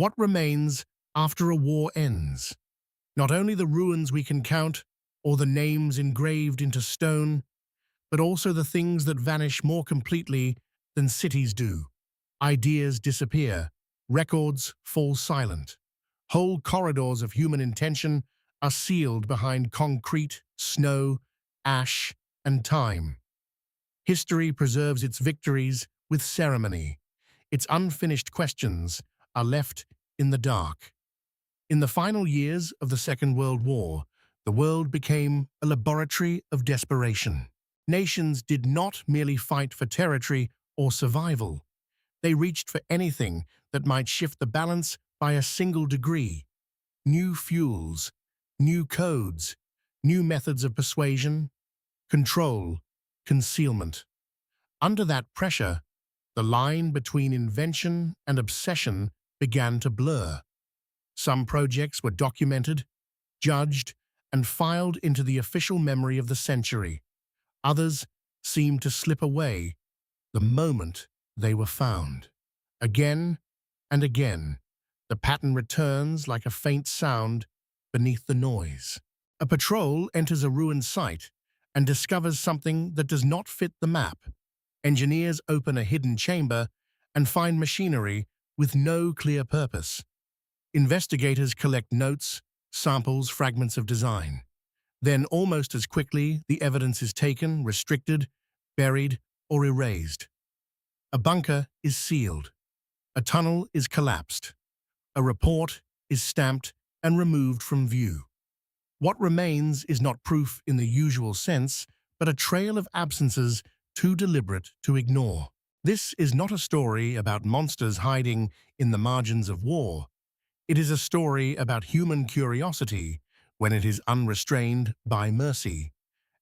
What remains after a war ends? Not only the ruins we can count or the names engraved into stone, but also the things that vanish more completely than cities do. Ideas disappear, records fall silent. Whole corridors of human intention are sealed behind concrete, snow, ash, and time. History preserves its victories with ceremony. Its unfinished questions are left in the dark. In the final years of the Second World War, the world became a laboratory of desperation. Nations did not merely fight for territory or survival. They reached for anything that might shift the balance by a single degree. New fuels, new codes, new methods of persuasion, control, concealment. Under that pressure, the line between invention and obsession began to blur. Some projects were documented, judged, and filed into the official memory of the century. Others seemed to slip away the moment they were found. Again and again, the pattern returns like a faint sound beneath the noise. A patrol enters a ruined site and discovers something that does not fit the map. Engineers open a hidden chamber and find machinery with no clear purpose. Investigators collect notes, samples, fragments of design. Then, almost as quickly, the evidence is taken, restricted, buried, or erased. A bunker is sealed. A tunnel is collapsed. A report is stamped and removed from view. What remains is not proof in the usual sense, but a trail of absences too deliberate to ignore. This is not a story about monsters hiding in the margins of war. It is a story about human curiosity when it is unrestrained by mercy,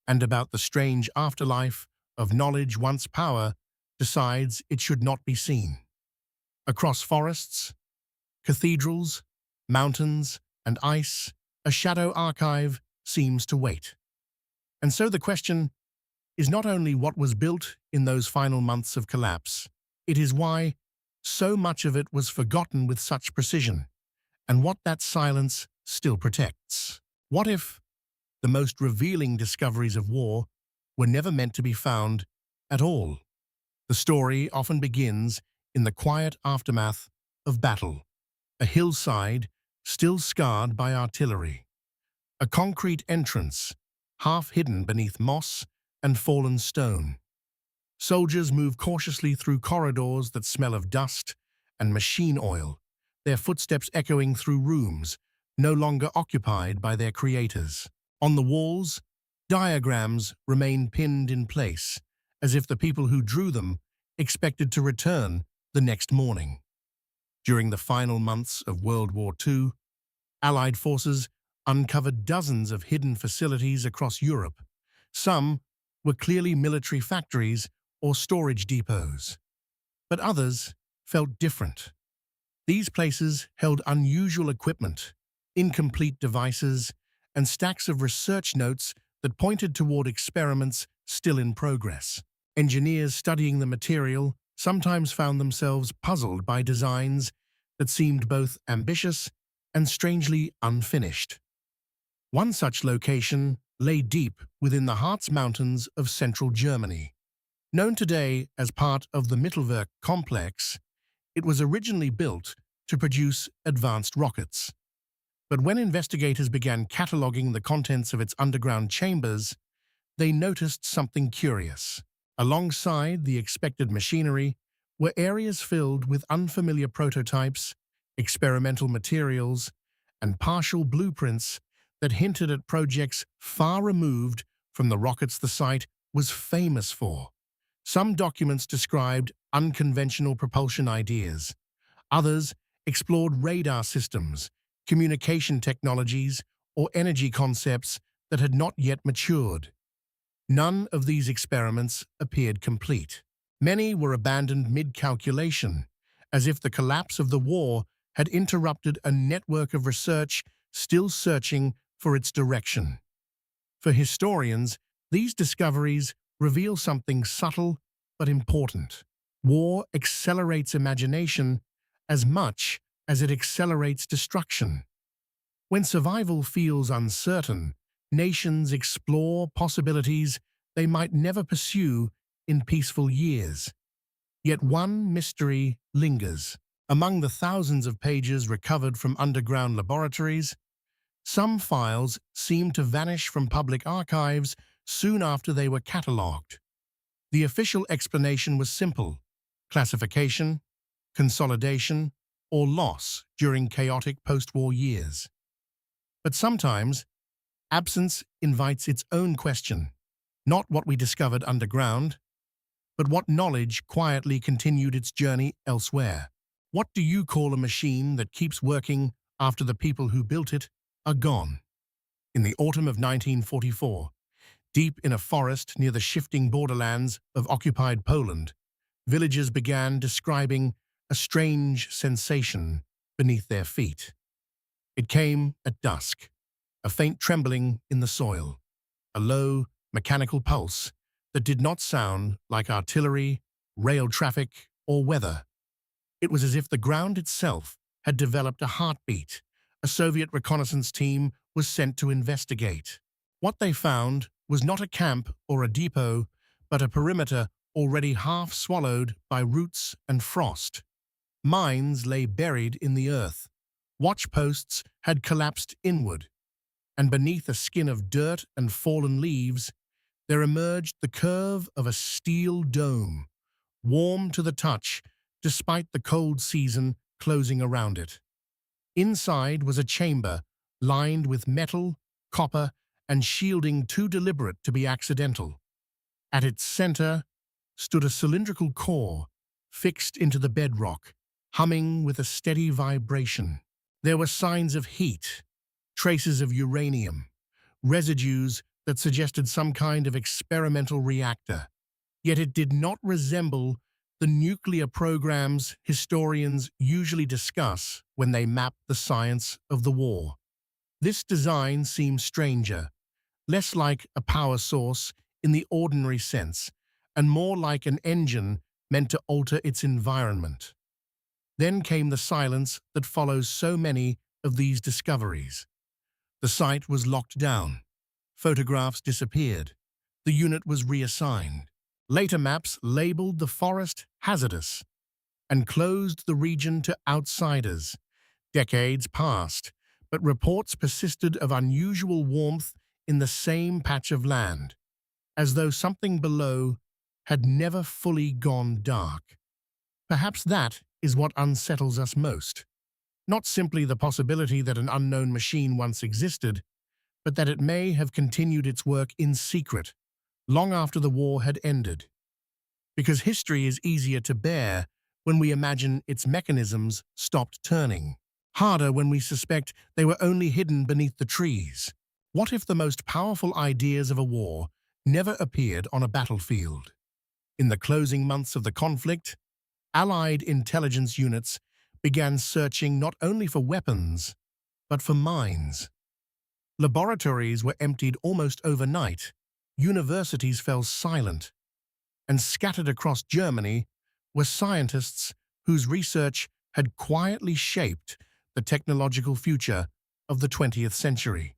and about the strange afterlife of knowledge once power decides it should not be seen. Across forests, cathedrals, mountains, and ice, a shadow archive seems to wait. And so the question is not only what was built in those final months of collapse, it is why so much of it was forgotten with such precision, and what that silence still protects. What if the most revealing discoveries of war were never meant to be found at all? The story often begins in the quiet aftermath of battle, a hillside still scarred by artillery, a concrete entrance half hidden beneath moss and fallen stone. Soldiers move cautiously through corridors that smell of dust and machine oil, their footsteps echoing through rooms no longer occupied by their creators. On the walls, diagrams remain pinned in place, as if the people who drew them expected to return the next morning. During the final months of World War II, Allied forces uncovered dozens of hidden facilities across Europe. Some were clearly military factories or storage depots, but others felt different. These places held unusual equipment, incomplete devices, and stacks of research notes that pointed toward experiments still in progress. Engineers studying the material sometimes found themselves puzzled by designs that seemed both ambitious and strangely unfinished. One such location lay deep within the Harz Mountains of central Germany. Known today as part of the Mittelwerk complex, it was originally built to produce advanced rockets. But when investigators began cataloging the contents of its underground chambers, they noticed something curious. Alongside the expected machinery were areas filled with unfamiliar prototypes, experimental materials, and partial blueprints that hinted at projects far removed from the rockets the site was famous for. Some documents described unconventional propulsion ideas. Others explored radar systems, communication technologies, or energy concepts that had not yet matured. None of these experiments appeared complete. Many were abandoned mid-calculation, as if the collapse of the war had interrupted a network of research still searching for its direction. For historians, these discoveries reveal something subtle but important. War accelerates imagination as much as it accelerates destruction. When survival feels uncertain, nations explore possibilities they might never pursue in peaceful years. Yet one mystery lingers. Among the thousands of pages recovered from underground laboratories, some files seem to vanish from public archives soon after they were catalogued. The official explanation was simple: classification, consolidation, or loss during chaotic post-war years. But sometimes, absence invites its own question, not what we discovered underground, but what knowledge quietly continued its journey elsewhere. What do you call a machine that keeps working after the people who built it are gone? In the autumn of 1944, deep in a forest near the shifting borderlands of occupied Poland, villagers began describing a strange sensation beneath their feet. It came at dusk, a faint trembling in the soil, a low, mechanical pulse that did not sound like artillery, rail traffic, or weather. It was as if the ground itself had developed a heartbeat. A Soviet reconnaissance team was sent to investigate. What they found was not a camp or a depot, but a perimeter already half swallowed by roots and frost. Mines lay buried in the earth. Watchposts had collapsed inward, and beneath a skin of dirt and fallen leaves, there emerged the curve of a steel dome, warm to the touch despite the cold season closing around it. Inside was a chamber lined with metal, copper, and shielding too deliberate to be accidental. At its center stood a cylindrical core fixed into the bedrock, humming with a steady vibration. There were signs of heat, traces of uranium, residues that suggested some kind of experimental reactor. Yet it did not resemble the nuclear programs historians usually discuss when they map the science of the war. This design seemed stranger, less like a power source in the ordinary sense, and more like an engine meant to alter its environment. Then came the silence that follows so many of these discoveries. The site was locked down. Photographs disappeared. The unit was reassigned. Later maps labeled the forest hazardous and closed the region to outsiders. Decades passed, but reports persisted of unusual warmth in the same patch of land, as though something below had never fully gone dark. Perhaps that is what unsettles us most. Not simply the possibility that an unknown machine once existed, but that it may have continued its work in secret, long after the war had ended. Because history is easier to bear when we imagine its mechanisms stopped turning, harder when we suspect they were only hidden beneath the trees. What if the most powerful ideas of a war never appeared on a battlefield? In the closing months of the conflict, Allied intelligence units began searching not only for weapons, but for mines. Laboratories were emptied almost overnight, universities fell silent, and scattered across Germany were scientists whose research had quietly shaped the technological future of the 20th century.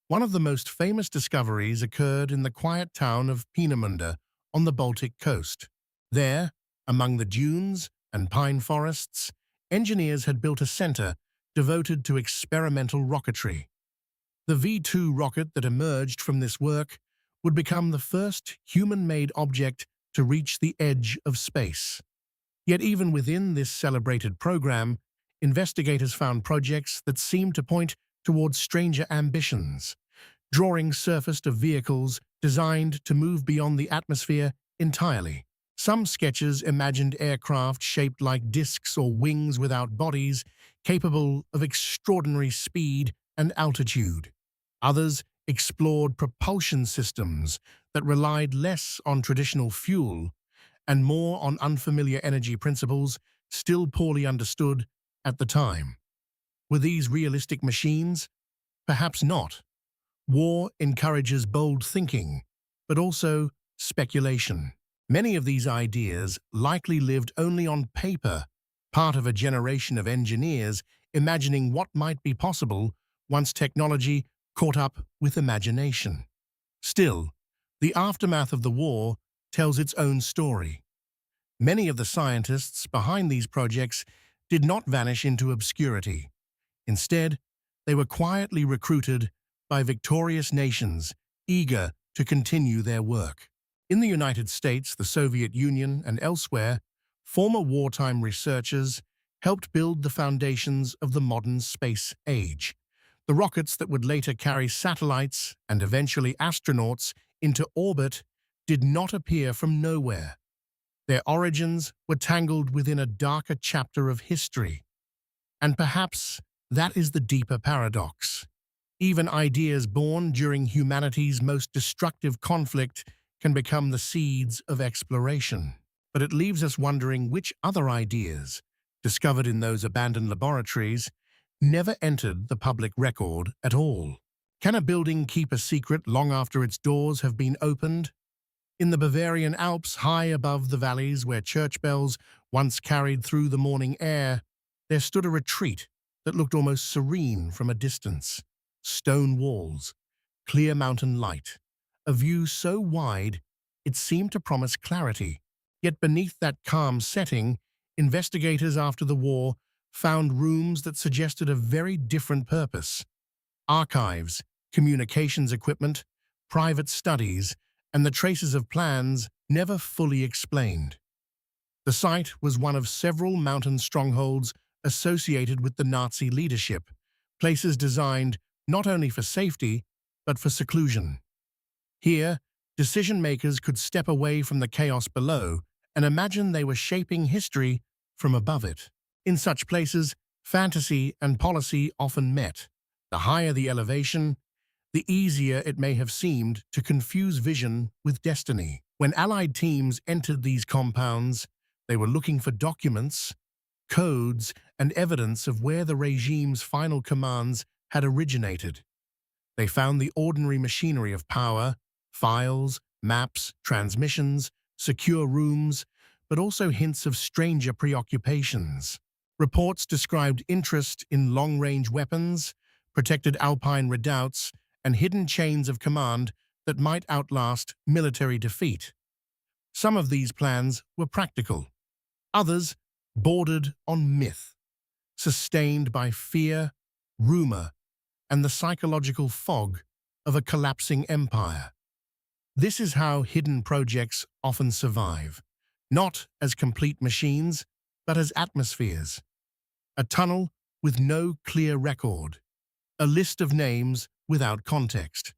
One of the most famous discoveries occurred in the quiet town of Peenemünde on the Baltic coast. There, among the dunes and pine forests, engineers had built a center devoted to experimental rocketry. The V-2 rocket that emerged from this work would become the first human-made object to reach the edge of space. Yet even within this celebrated program, investigators found projects that seemed to point towards stranger ambitions. Drawings surfaced of vehicles designed to move beyond the atmosphere entirely. Some sketches imagined aircraft shaped like discs or wings without bodies, capable of extraordinary speed and altitude. Others explored propulsion systems that relied less on traditional fuel and more on unfamiliar energy principles still poorly understood at the time. Were these realistic machines? Perhaps not. War encourages bold thinking, but also speculation. Many of these ideas likely lived only on paper part of a generation of engineers imagining what might be possible once technology caught up with imagination. Still, the aftermath of the war tells its own story. Many of the scientists behind these projects did not vanish into obscurity. Instead, they were quietly recruited by victorious nations eager to continue their work. In the United States, the Soviet Union, and elsewhere, former wartime researchers helped build the foundations of the modern space age. The rockets that would later carry satellites and eventually astronauts into orbit did not appear from nowhere. Their origins were tangled within a darker chapter of history. And perhaps that is the deeper paradox. Even ideas born during humanity's most destructive conflict can become the seeds of exploration. But it leaves us wondering which other ideas, discovered in those abandoned laboratories, never entered the public record at all. Can a building keep a secret long after its doors have been opened? In the Bavarian Alps, high above the valleys where church bells once carried through the morning air, there stood a retreat that looked almost serene from a distance. Stone walls, clear mountain light, a view so wide it seemed to promise clarity. Yet beneath that calm setting, investigators after the war found rooms that suggested a very different purpose. Archives, communications equipment, private studies, and the traces of plans never fully explained. The site was one of several mountain strongholds associated with the Nazi leadership, places designed not only for safety, but for seclusion. Here, decision-makers could step away from the chaos below and imagine they were shaping history from above it. In such places, fantasy and policy often met. The higher the elevation, the easier it may have seemed to confuse vision with destiny. When Allied teams entered these compounds, they were looking for documents, codes, and evidence of where the regime's final commands had originated. They found the ordinary machinery of power, files, maps, transmissions, secure rooms, but also hints of stranger preoccupations. Reports described interest in long-range weapons, protected alpine redoubts, and hidden chains of command that might outlast military defeat. Some of these plans were practical. Others bordered on myth, sustained by fear, rumor, and the psychological fog of a collapsing empire. This is how hidden projects often survive, not as complete machines, but as atmospheres. A tunnel with no clear record, a list of names without context,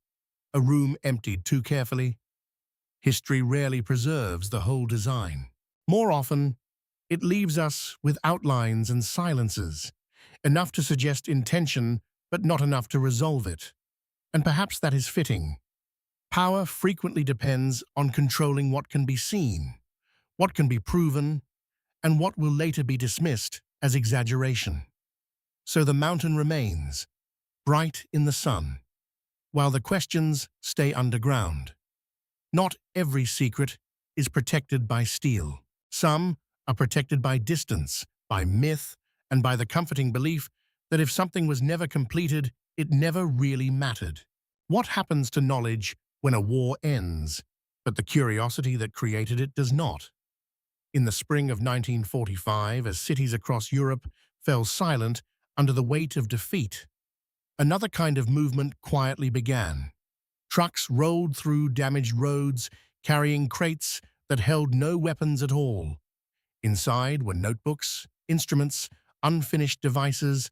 a room emptied too carefully. History rarely preserves the whole design. More often, it leaves us with outlines and silences, enough to suggest intention, but not enough to resolve it. And perhaps that is fitting. Power frequently depends on controlling what can be seen, what can be proven, and what will later be dismissed as exaggeration. So the mountain remains, bright in the sun, while the questions stay underground. Not every secret is protected by steel. Some are protected by distance, by myth, and by the comforting belief that if something was never completed, it never really mattered. What happens to knowledge when a war ends, but the curiosity that created it does not? In the spring of 1945, as cities across Europe fell silent under the weight of defeat, another kind of movement quietly began. Trucks rolled through damaged roads, carrying crates that held no weapons at all. Inside were notebooks, instruments, unfinished devices,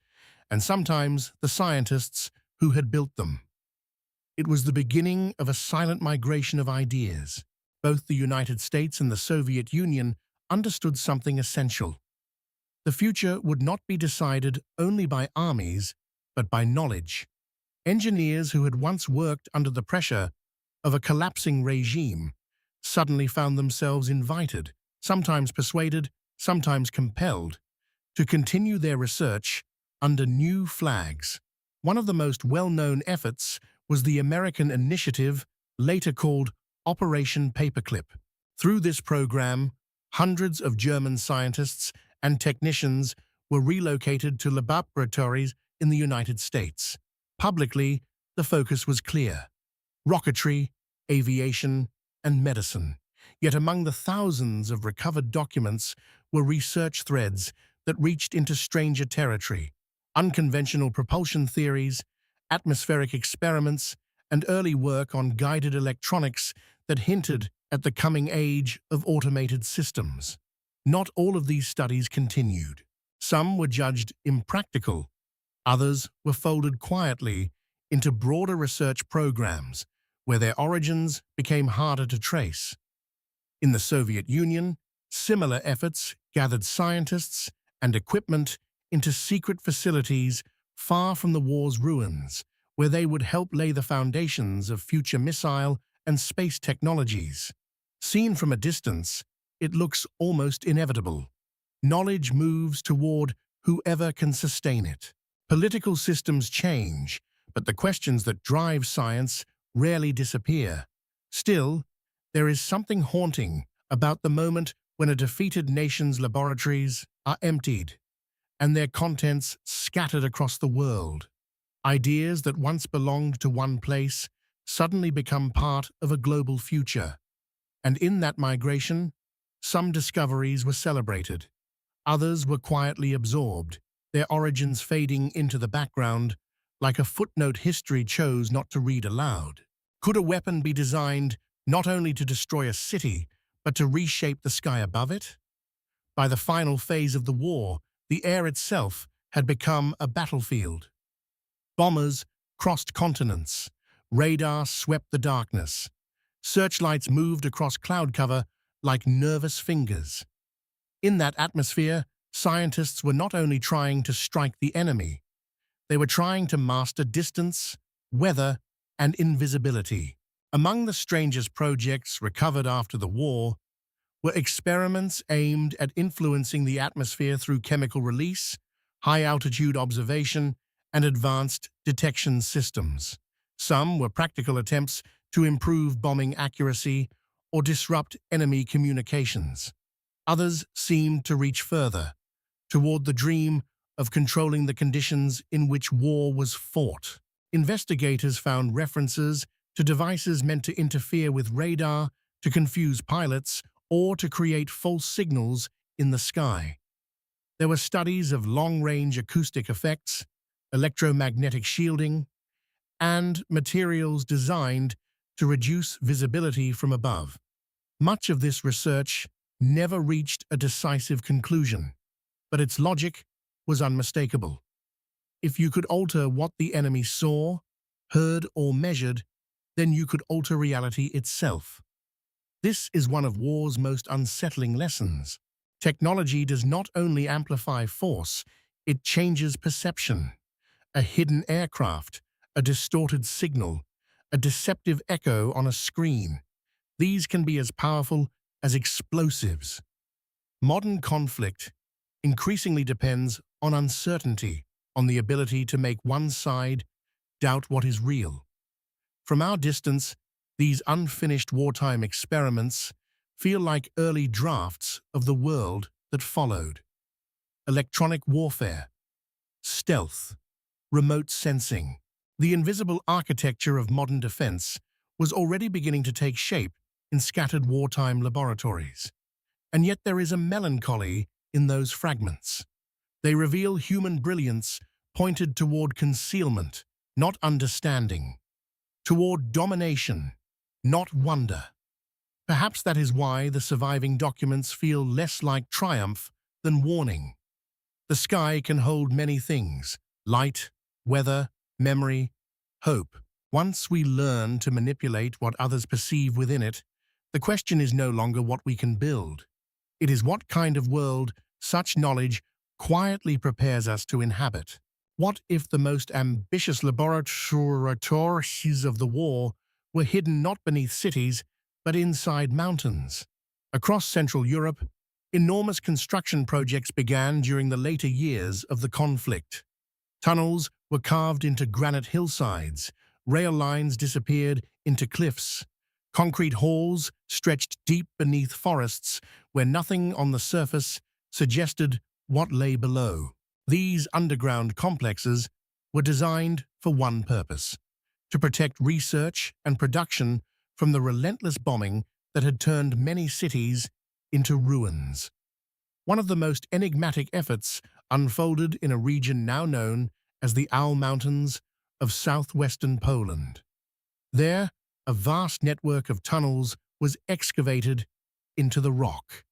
and sometimes the scientists who had built them. It was the beginning of a silent migration of ideas. Both the United States and the Soviet Union understood something essential. The future would not be decided only by armies, but by knowledge. Engineers who had once worked under the pressure of a collapsing regime suddenly found themselves invited, sometimes persuaded, sometimes compelled, to continue their research under new flags. One of the most well-known efforts was the American initiative, later called Operation Paperclip. Through this program, hundreds of German scientists and technicians were relocated to laboratories in the United States. Publicly, the focus was clear: rocketry, aviation, and medicine. Yet among the thousands of recovered documents were research threads that reached into stranger territory: unconventional propulsion theories, atmospheric experiments, and early work on guided electronics that hinted at the coming age of automated systems. Not all of these studies continued. Some were judged impractical, others were folded quietly into broader research programs where their origins became harder to trace. In the Soviet Union, similar efforts gathered scientists and equipment into secret facilities far from the war's ruins, where they would help lay the foundations of future missile and space technologies. Seen from a distance, it looks almost inevitable. Knowledge moves toward whoever can sustain it. Political systems change, but the questions that drive science rarely disappear. Still, there is something haunting about the moment when a defeated nation's laboratories are emptied and their contents scattered across the world. Ideas that once belonged to one place suddenly become part of a global future. And in that migration, some discoveries were celebrated. Others were quietly absorbed, their origins fading into the background like a footnote history chose not to read aloud. Could a weapon be designed not only to destroy a city, but to reshape the sky above it? By the final phase of the war, the air itself had become a battlefield. Bombers crossed continents, radar swept the darkness, searchlights moved across cloud cover like nervous fingers. In that atmosphere, scientists were not only trying to strike the enemy, they were trying to master distance, weather, and invisibility. Among the strangest projects recovered after the war were experiments aimed at influencing the atmosphere through chemical release, high-altitude observation, and advanced detection systems. Some were practical attempts to improve bombing accuracy or disrupt enemy communications. Others seemed to reach further, toward the dream of controlling the conditions in which war was fought. Investigators found references to devices meant to interfere with radar, to confuse pilots, or to create false signals in the sky. There were studies of long-range acoustic effects, electromagnetic shielding, and materials designed to reduce visibility from above. Much of this research never reached a decisive conclusion, but its logic was unmistakable. If you could alter what the enemy saw, heard, or measured, then you could alter reality itself. This is one of war's most unsettling lessons. Technology does not only amplify force, it changes perception. A hidden aircraft, a distorted signal, a deceptive echo on a screen. These can be as powerful as explosives. Modern conflict increasingly depends on uncertainty, on the ability to make one side doubt what is real. From our distance, these unfinished wartime experiments feel like early drafts of the world that followed. Electronic warfare, stealth, remote sensing. The invisible architecture of modern defense was already beginning to take shape in scattered wartime laboratories. And yet there is a melancholy in those fragments. They reveal human brilliance pointed toward concealment, not understanding, toward domination, not wonder. Perhaps that is why the surviving documents feel less like triumph than warning. The sky can hold many things: light, weather, memory, hope. Once we learn to manipulate what others perceive within it, the question is no longer what we can build. It is what kind of world such knowledge quietly prepares us to inhabit. What if the most ambitious laboratories of the war were hidden not beneath cities, but inside mountains? Across Central Europe, enormous construction projects began during the later years of the conflict. Tunnels were carved into granite hillsides, rail lines disappeared into cliffs, concrete halls stretched deep beneath forests where nothing on the surface suggested what lay below. These underground complexes were designed for one purpose: to protect research and production from the relentless bombing that had turned many cities into ruins. One of the most enigmatic efforts unfolded in a region now known as the Harz Mountains of southwestern Poland. There, a vast network of tunnels was excavated into the rock.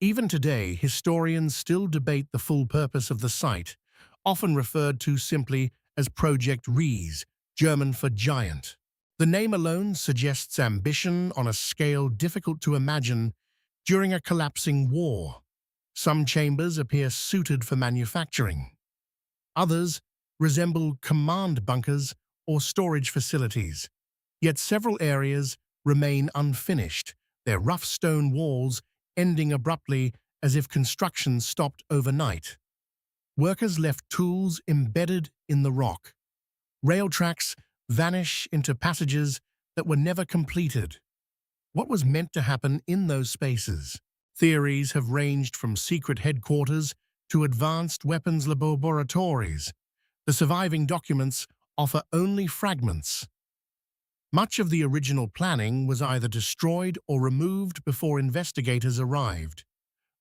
Even today, historians still debate the full purpose of the site, often referred to simply as Project Riese, German for giant. The name alone suggests ambition on a scale difficult to imagine during a collapsing war. Some chambers appear suited for manufacturing. Others resemble command bunkers or storage facilities. Yet several areas remain unfinished, their rough stone walls ending abruptly as if construction stopped overnight. Workers left tools embedded in the rock. Rail tracks vanish into passages that were never completed. What was meant to happen in those spaces? Theories have ranged from secret headquarters to advanced weapons laboratories. The surviving documents offer only fragments. Much of the original planning was either destroyed or removed before investigators arrived.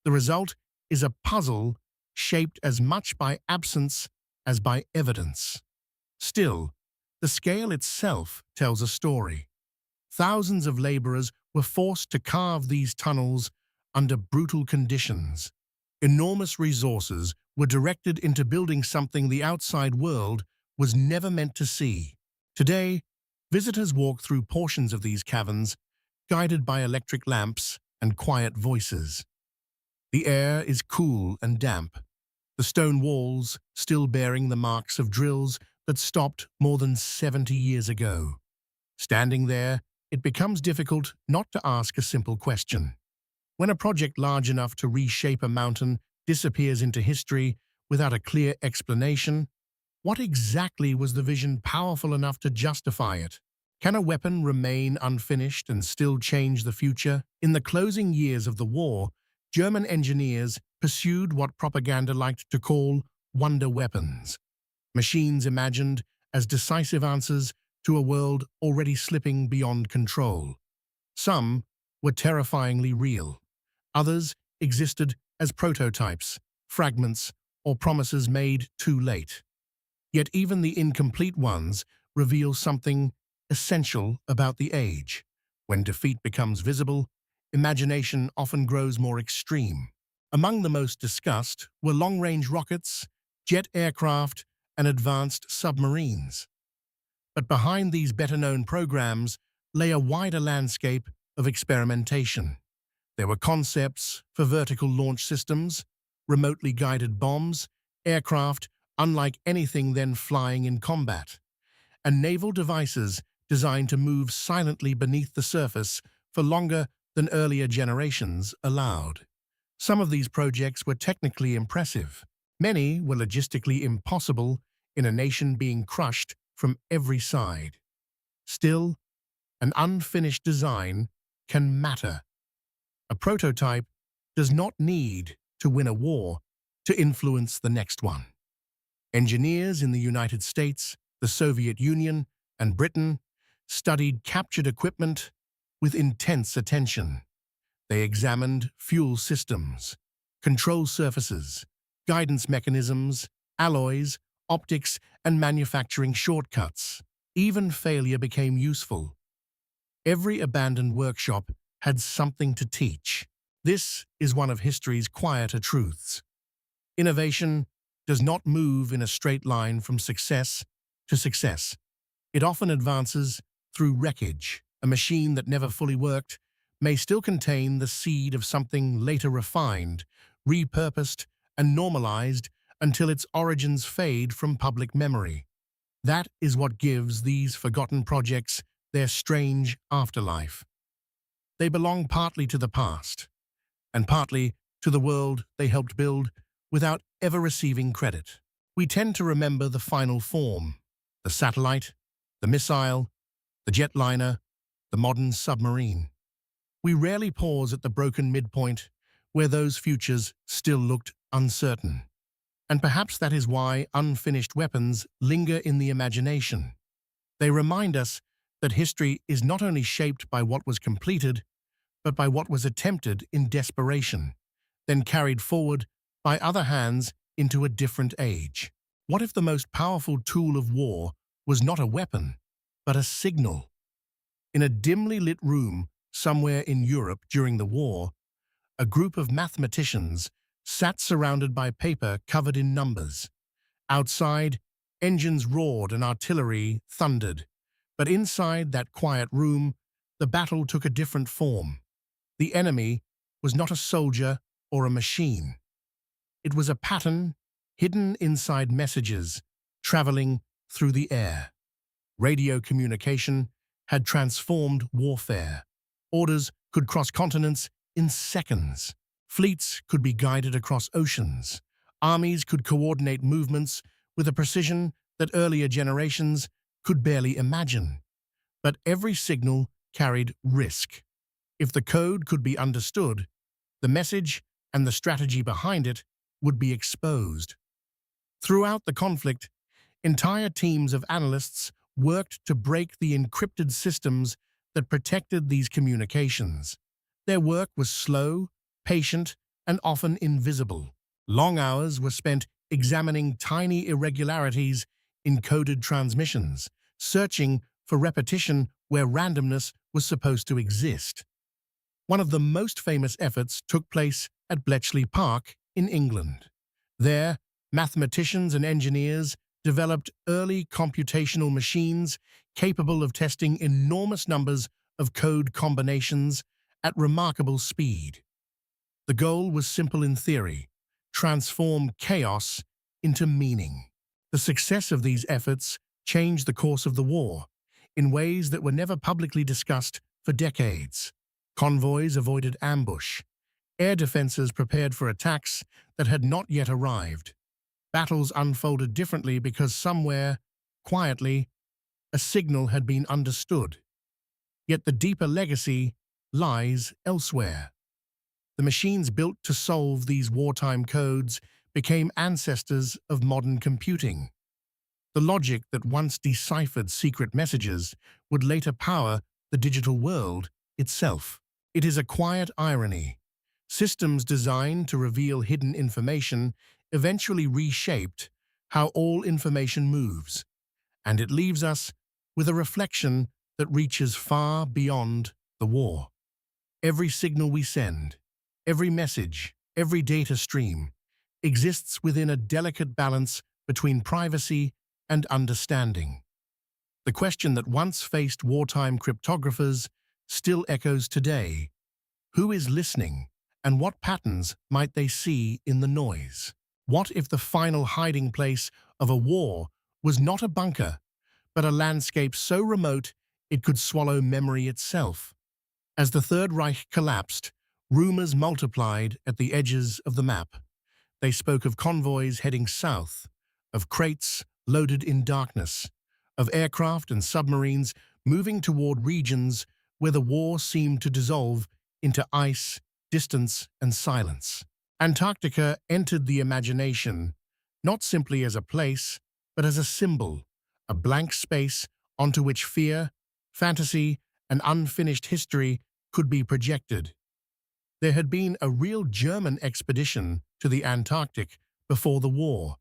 The result is a puzzle shaped as much by absence as by evidence. Still, the scale itself tells a story. Thousands of laborers were forced to carve these tunnels under brutal conditions. Enormous resources were directed into building something the outside world was never meant to see. Today, visitors walk through portions of these caverns, guided by electric lamps and quiet voices. The air is cool and damp, the stone walls still bearing the marks of drills that stopped more than 70 years ago. Standing there, it becomes difficult not to ask a simple question. When a project large enough to reshape a mountain disappears into history without a clear explanation, what exactly was the vision powerful enough to justify it? Can a weapon remain unfinished and still change the future? In the closing years of the war, German engineers pursued what propaganda liked to call wonder weapons, machines imagined as decisive answers to a world already slipping beyond control. Some were terrifyingly real. Others existed as prototypes, fragments, or promises made too late. Yet even the incomplete ones reveal something essential about the age. When defeat becomes visible, imagination often grows more extreme. Among the most discussed were long-range rockets, jet aircraft, and advanced submarines. But behind these better-known programs lay a wider landscape of experimentation. There were concepts for vertical launch systems, remotely guided bombs, aircraft unlike anything then flying in combat, and naval devices designed to move silently beneath the surface for longer than earlier generations allowed. Some of these projects were technically impressive. Many were logistically impossible in a nation being crushed from every side. Still, an unfinished design can matter. A prototype does not need to win a war to influence the next one. Engineers in the United States, the Soviet Union, and Britain studied captured equipment with intense attention. They examined fuel systems, control surfaces, guidance mechanisms, alloys, optics, and manufacturing shortcuts. Even failure became useful. Every abandoned workshop had something to teach. This is one of history's quieter truths. Innovation does not move in a straight line from success to success. It often advances through wreckage. A machine that never fully worked may still contain the seed of something later refined, repurposed, and normalized until its origins fade from public memory. That is what gives these forgotten projects their strange afterlife. They belong partly to the past, and partly to the world they helped build without ever receiving credit. We tend to remember the final form: the satellite, the missile, the jetliner, the modern submarine. We rarely pause at the broken midpoint where those futures still looked uncertain. And perhaps that is why unfinished weapons linger in the imagination. They remind us that history is not only shaped by what was completed, but by what was attempted in desperation, then carried forward by other hands into a different age. What if the most powerful tool of war was not a weapon, but a signal? In a dimly lit room somewhere in Europe during the war, a group of mathematicians sat surrounded by paper covered in numbers. Outside, engines roared and artillery thundered. But inside that quiet room, the battle took a different form. The enemy was not a soldier or a machine. It was a pattern hidden inside messages traveling through the air. Radio communication had transformed warfare. Orders could cross continents in seconds. Fleets could be guided across oceans. Armies could coordinate movements with a precision that earlier generations could barely imagine. But every signal carried risk. If the code could be understood, the message and the strategy behind it would be exposed. Throughout the conflict, entire teams of analysts worked to break the encrypted systems that protected these communications. Their work was slow, patient, and often invisible. Long hours were spent examining tiny irregularities in coded transmissions, searching for repetition where randomness was supposed to exist. One of the most famous efforts took place at Bletchley Park in England. There, mathematicians and engineers developed early computational machines capable of testing enormous numbers of code combinations at remarkable speed. The goal was simple in theory: transform chaos into meaning. The success of these efforts changed the course of the war in ways that were never publicly discussed for decades. Convoys avoided ambush. Air defenses prepared for attacks that had not yet arrived. Battles unfolded differently because somewhere, quietly, a signal had been understood. Yet the deeper legacy lies elsewhere. The machines built to solve these wartime codes became ancestors of modern computing. The logic that once deciphered secret messages would later power the digital world itself. It is a quiet irony. Systems designed to reveal hidden information eventually reshaped how all information moves, and it leaves us with a reflection that reaches far beyond the war. Every signal we send, every message, every data stream exists within a delicate balance between privacy and understanding. The question that once faced wartime cryptographers still echoes today: who is listening, and what patterns might they see in the noise? What if the final hiding place of a war was not a bunker, but a landscape so remote it could swallow memory itself? As the Third Reich collapsed, rumors multiplied at the edges of the map. They spoke of convoys heading south, of crates loaded in darkness, of aircraft and submarines moving toward regions where the war seemed to dissolve into ice, distance, and silence. Antarctica entered the imagination, not simply as a place, but as a symbol, a blank space onto which fear, fantasy, and unfinished history could be projected. There had been a real German expedition to the Antarctic before the war,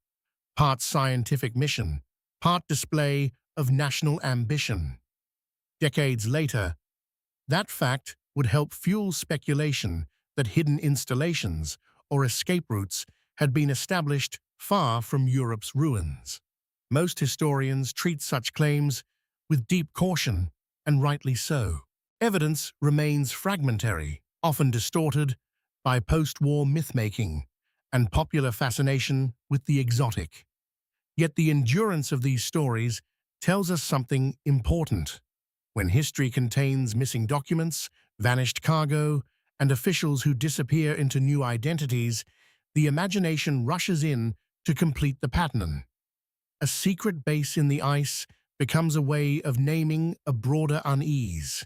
part scientific mission, part display of national ambition. Decades later, that fact would help fuel speculation that hidden installations or escape routes had been established far from Europe's ruins. Most historians treat such claims with deep caution, and rightly so. Evidence remains fragmentary, often distorted by post-war myth-making and popular fascination with the exotic. Yet the endurance of these stories tells us something important. When history contains missing documents, vanished cargo, and officials who disappear into new identities, the imagination rushes in to complete the pattern. A secret base in the ice becomes a way of naming a broader unease,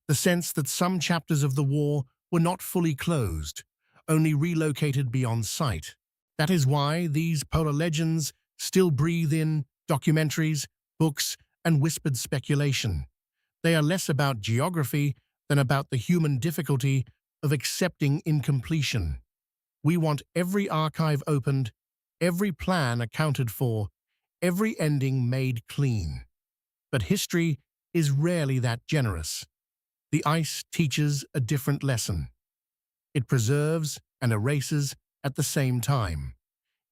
the sense that some chapters of the war were not fully closed, only relocated beyond sight. That is why these polar legends still breathe in documentaries, books, and whispered speculation. They are less about geography than about the human difficulty of accepting incompletion. We want every archive opened, every plan accounted for, every ending made clean. But history is rarely that generous. The ice teaches a different lesson. It preserves and erases at the same time.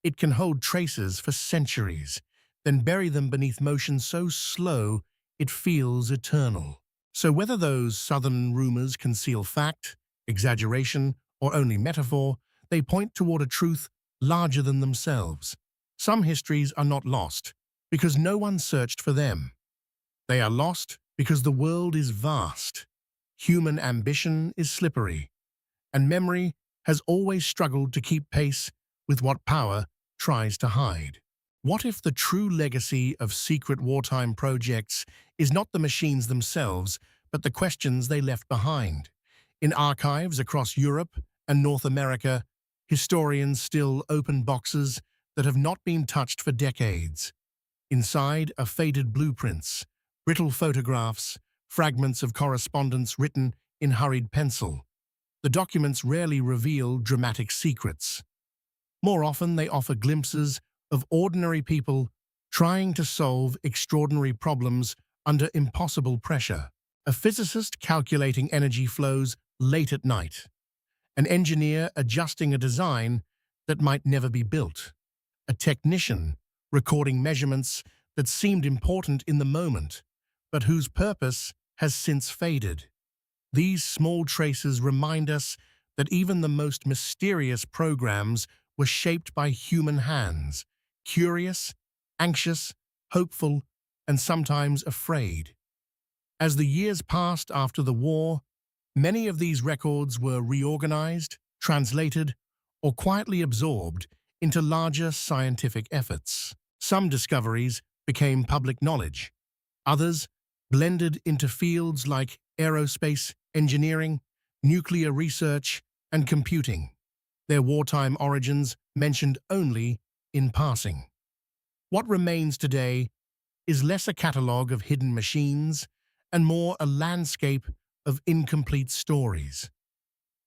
It can hold traces for centuries, then bury them beneath motion so slow it feels eternal. So whether those southern rumors conceal fact, exaggeration, or only metaphor, they point toward a truth larger than themselves. Some histories are not lost because no one searched for them. They are lost because the world is vast. Human ambition is slippery, and memory has always struggled to keep pace with what power tries to hide. What if the true legacy of secret wartime projects is not the machines themselves, but the questions they left behind? In archives across Europe and North America, historians still open boxes that have not been touched for decades. Inside are faded blueprints, brittle photographs, fragments of correspondence written in hurried pencil. The documents rarely reveal dramatic secrets. More often, they offer glimpses of ordinary people trying to solve extraordinary problems under impossible pressure. A physicist calculating energy flows late at night. An engineer adjusting a design that might never be built. A technician recording measurements that seemed important in the moment, but whose purpose has since faded. These small traces remind us that even the most mysterious programs were shaped by human hands, curious, anxious, hopeful, and sometimes afraid. As the years passed after the war, many of these records were reorganized, translated, or quietly absorbed into larger scientific efforts. Some discoveries became public knowledge. Others blended into fields like aerospace, engineering, nuclear research, and computing, their wartime origins mentioned only in passing. What remains today is less a catalogue of hidden machines and more a landscape of incomplete stories.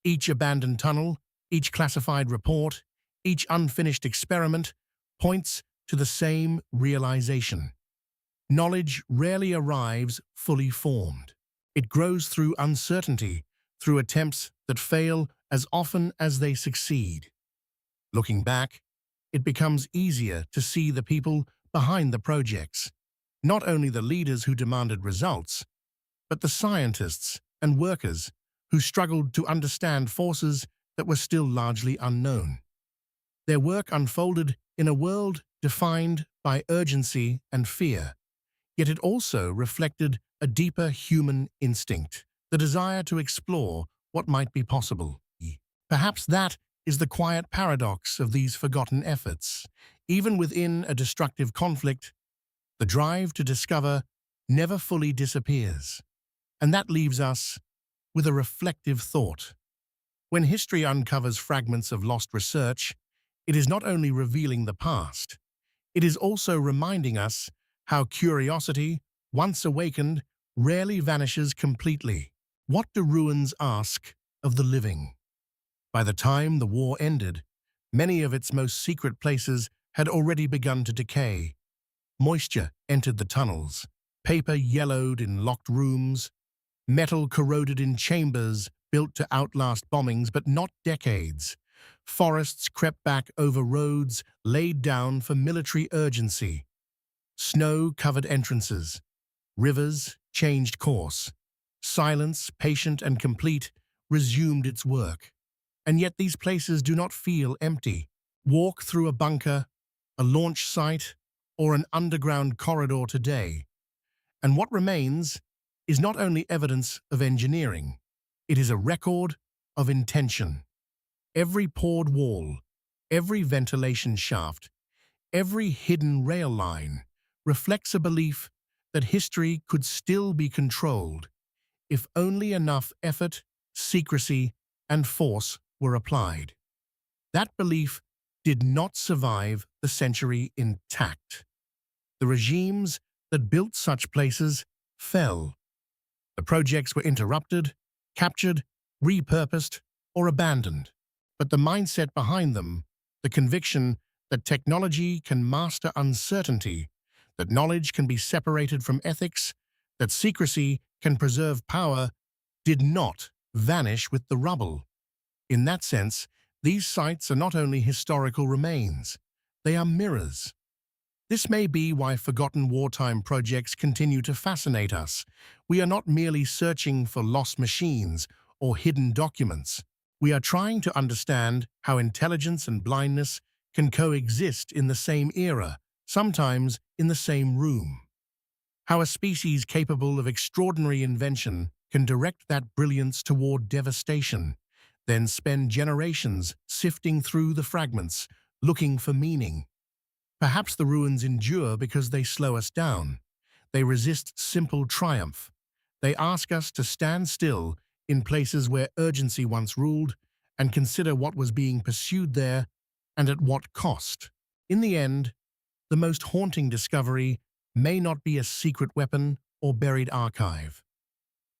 Each abandoned tunnel, each classified report, each unfinished experiment points to the same realization. Knowledge rarely arrives fully formed. It grows through uncertainty, through attempts that fail as often as they succeed. Looking back, it becomes easier to see the people behind the projects, not only the leaders who demanded results, but the scientists and workers who struggled to understand forces that were still largely unknown. Their work unfolded in a world defined by urgency and fear, yet it also reflected a deeper human instinct, the desire to explore what might be possible. Perhaps that is the quiet paradox of these forgotten efforts. Even within a destructive conflict, the drive to discover never fully disappears. And that leaves us with a reflective thought. When history uncovers fragments of lost research, it is not only revealing the past, it is also reminding us how curiosity, once awakened, rarely vanishes completely. What do ruins ask of the living? By the time the war ended, many of its most secret places had already begun to decay. Moisture entered the tunnels, paper yellowed in locked rooms, metal corroded in chambers built to outlast bombings, but not decades. Forests crept back over roads laid down for military urgency. Snow covered entrances. Rivers changed course. Silence, patient and complete, resumed its work. And yet these places do not feel empty. Walk through a bunker, a launch site, or an underground corridor today, and what remains is not only evidence of engineering, it is a record of intention. Every poured wall, every ventilation shaft, every hidden rail line reflects a belief that history could still be controlled if only enough effort, secrecy, and force were applied. That belief did not survive the century intact. The regimes that built such places fell. The projects were interrupted, captured, repurposed, or abandoned. But the mindset behind them, the conviction that technology can master uncertainty, that knowledge can be separated from ethics, that secrecy can preserve power, did not vanish with the rubble. In that sense, these sites are not only historical remains, they are mirrors. This may be why forgotten wartime projects continue to fascinate us. We are not merely searching for lost machines or hidden documents. We are trying to understand how intelligence and blindness can coexist in the same era, sometimes in the same room. How a species capable of extraordinary invention can direct that brilliance toward devastation, then spend generations sifting through the fragments, looking for meaning. Perhaps the ruins endure because they slow us down. They resist simple triumph. They ask us to stand still in places where urgency once ruled and consider what was being pursued there and at what cost. In the end, the most haunting discovery may not be a secret weapon or buried archive.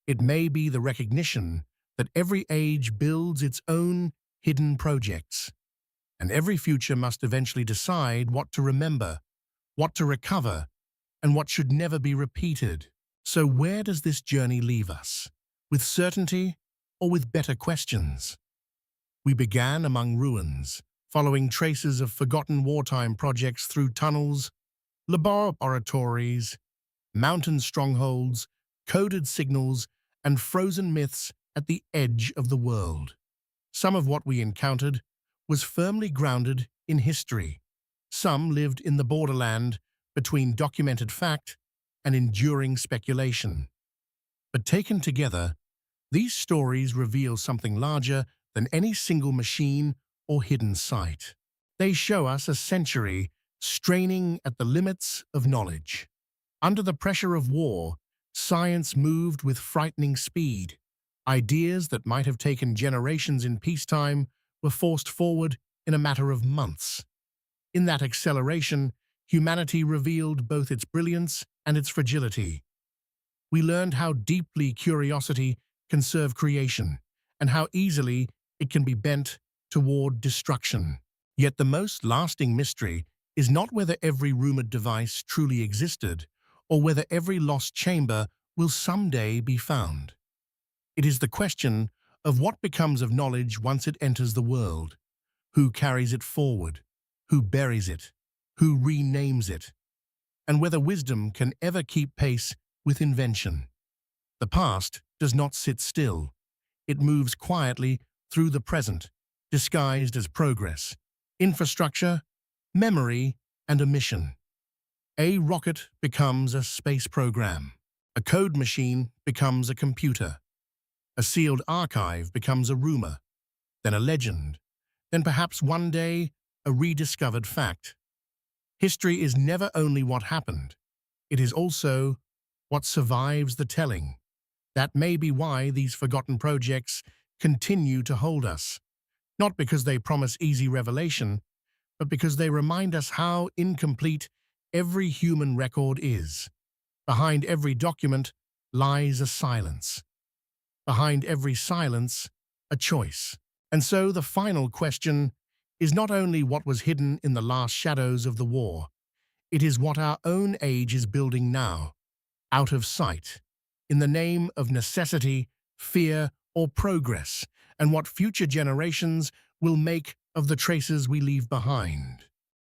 It may be the recognition that every age builds its own hidden projects, and every future must eventually decide what to remember, what to recover, and what should never be repeated. So where does this journey leave us? With certainty or with better questions? We began among ruins, following traces of forgotten wartime projects through tunnels, laboratories, mountain strongholds, coded signals, and frozen myths at the edge of the world. Some of what we encountered was firmly grounded in history. Some lived in the borderland between documented fact and enduring speculation. But taken together, these stories reveal something larger than any single machine or hidden site. They show us a century straining at the limits of knowledge. Under the pressure of war, science moved with frightening speed. Ideas that might have taken generations in peacetime were forced forward in a matter of months. In that acceleration, humanity revealed both its brilliance and its fragility. We learned how deeply curiosity can serve creation, and how easily it can be bent toward destruction. Yet the most lasting mystery is not whether every rumored device truly existed, or whether every lost chamber will someday be found. It is the question of what becomes of knowledge once it enters the world. Who carries it forward? Who buries it? Who renames it? And whether wisdom can ever keep pace with invention. The past does not sit still. It moves quietly through the present, disguised as progress, infrastructure, memory, and a mission. A rocket becomes a space program. A code machine becomes a computer. A sealed archive becomes a rumor, then a legend, then perhaps one day a rediscovered fact. History is never only what happened, it is also what survives the telling. That may be why these forgotten projects continue to hold us, not because they promise easy revelation, but because they remind us how incomplete every human record is. Behind every document lies a silence. Behind every silence, a choice. And so the final question is not only what was hidden in the last shadows of the war, it is what our own age is building now, out of sight, in the name of necessity, fear, or progress, and what future generations will make of the traces we leave behind.